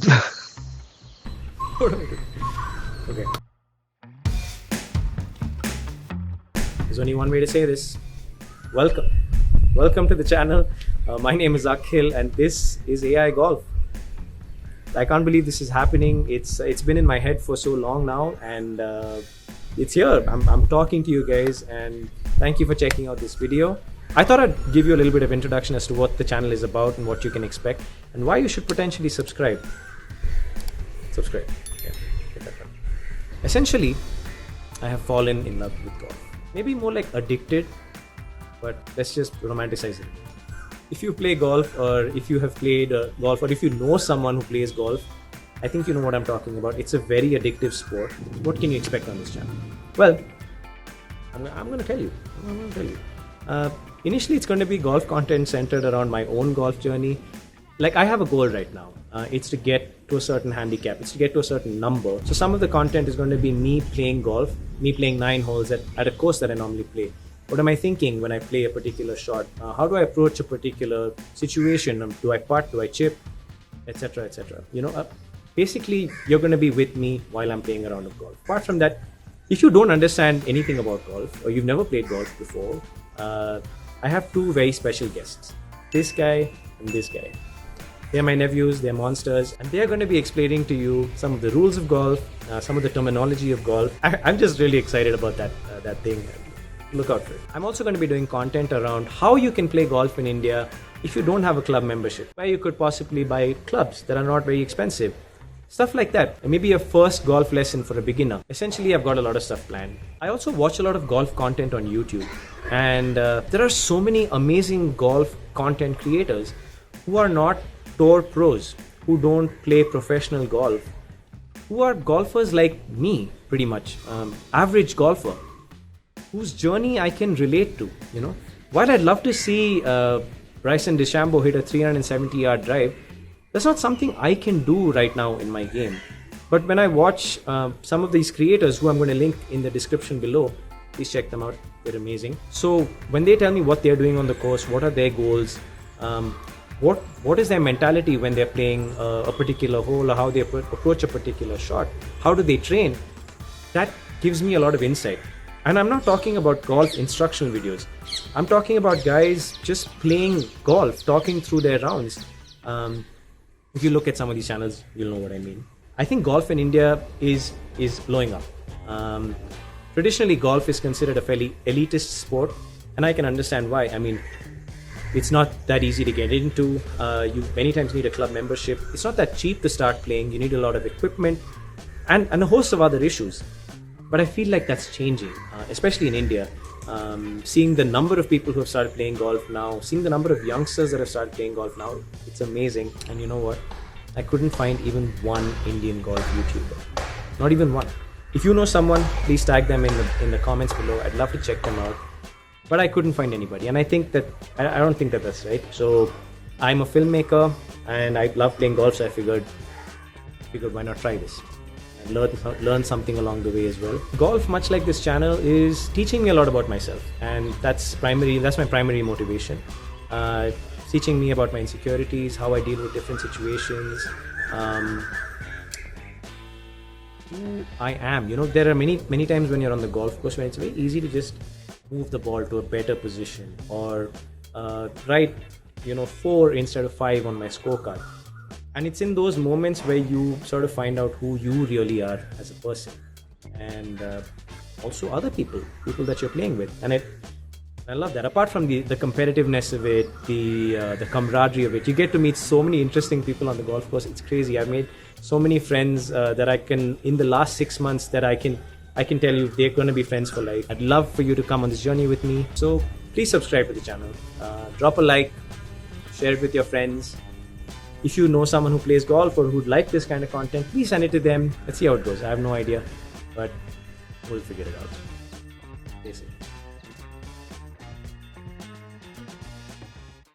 What do I do? Okay. There's only one way to say this. Welcome. Welcome to the channel. My name is Akhil and this is AI Golf. I can't believe this is happening. It's been in my head for so long now, and it's here. I'm talking to you guys, and thank you for checking out this video. I thought I'd give you a little bit of introduction as to what the channel is about and what you can expect and why you should potentially subscribe. Subscribe. Yeah, get that done. Essentially, I have fallen in love with golf. Maybe more like addicted, but let's just romanticize it. If you play golf, or if you have played golf, or if you know someone who plays golf, I think you know what I'm talking about. It's a very addictive sport. What can you expect on this channel? Well, I'm going to tell you. Initially, it's going to be golf content centered around my own golf journey. Like, I have a goal right now. It's to get to a certain handicap. It's to get to a certain number. So some of the content is going to be me playing golf, me playing 9 holes at a course that I normally play. What am I thinking when I play a particular shot? How do I approach a particular situation? Do I putt? Do I chip? Etc. etc. Basically, you're going to be with me while I'm playing a round of golf. Apart from that, if you don't understand anything about golf, or you've never played golf before, I have 2 very special guests. This guy and this guy. They're my nephews, they're monsters, and they're going to be explaining to you some of the rules of golf, some of the terminology of golf. I'm just really excited about that thing. Look out for it. I'm also going to be doing content around how you can play golf in India if you don't have a club membership, where you could possibly buy clubs that are not very expensive. Stuff like that. Maybe a first golf lesson for a beginner. Essentially, I've got a lot of stuff planned. I also watch a lot of golf content on YouTube, and there are so many amazing golf content creators who are not tour pros, who don't play professional golf, who are golfers like me, pretty much, average golfer, whose journey I can relate to. While I'd love to see Bryson DeChambeau hit a 370-yard drive, that's not something I can do right now in my game. But when I watch some of these creators, who I'm going to link in the description below, please check them out. They're amazing. So when they tell me what they're doing on the course, what are their goals, what is their mentality when they're playing a particular hole, or how they approach a particular shot, how do they train, that gives me a lot of insight. And I'm not talking about golf instructional videos. I'm talking about guys just playing golf, talking through their rounds. If you look at some of these channels, you'll know what I mean. I think golf in India is blowing up. Traditionally, golf is considered a fairly elitist sport, and I can understand why. I mean, it's not that easy to get into. You many times need a club membership. It's not that cheap to start playing. You need a lot of equipment and a host of other issues. But I feel like that's changing, especially in India. Seeing the number of people who have started playing golf now, seeing the number of youngsters that have started playing golf now, it's amazing. And you know what? I couldn't find even one Indian golf YouTuber. Not even one. If you know someone, please tag them in the comments below. I'd love to check them out. But I couldn't find anybody. And I don't think that that's right. So I'm a filmmaker and I love playing golf, so I figured why not try this? Learn something along the way as well. Golf, much like this channel, is teaching me a lot about myself, and that's my primary motivation. Teaching me about my insecurities, how I deal with different situations, who I am. There are many times when you're on the golf course when it's very easy to just move the ball to a better position, or write 4 instead of 5 on my scorecard. And it's in those moments where you sort of find out who you really are as a person, and also other people that you're playing with. And I love that. Apart from the competitiveness of it, the camaraderie of it, you get to meet so many interesting people on the golf course. It's crazy. I've made so many friends that I can, in the last 6 months, that I can tell you they're going to be friends for life. I'd love for you to come on this journey with me. So please subscribe to the channel. Drop a like, share it with your friends. If you know someone who plays golf or who'd like this kind of content, please send it to them. Let's see how it goes. I have no idea, but we'll figure it out. Stay safe.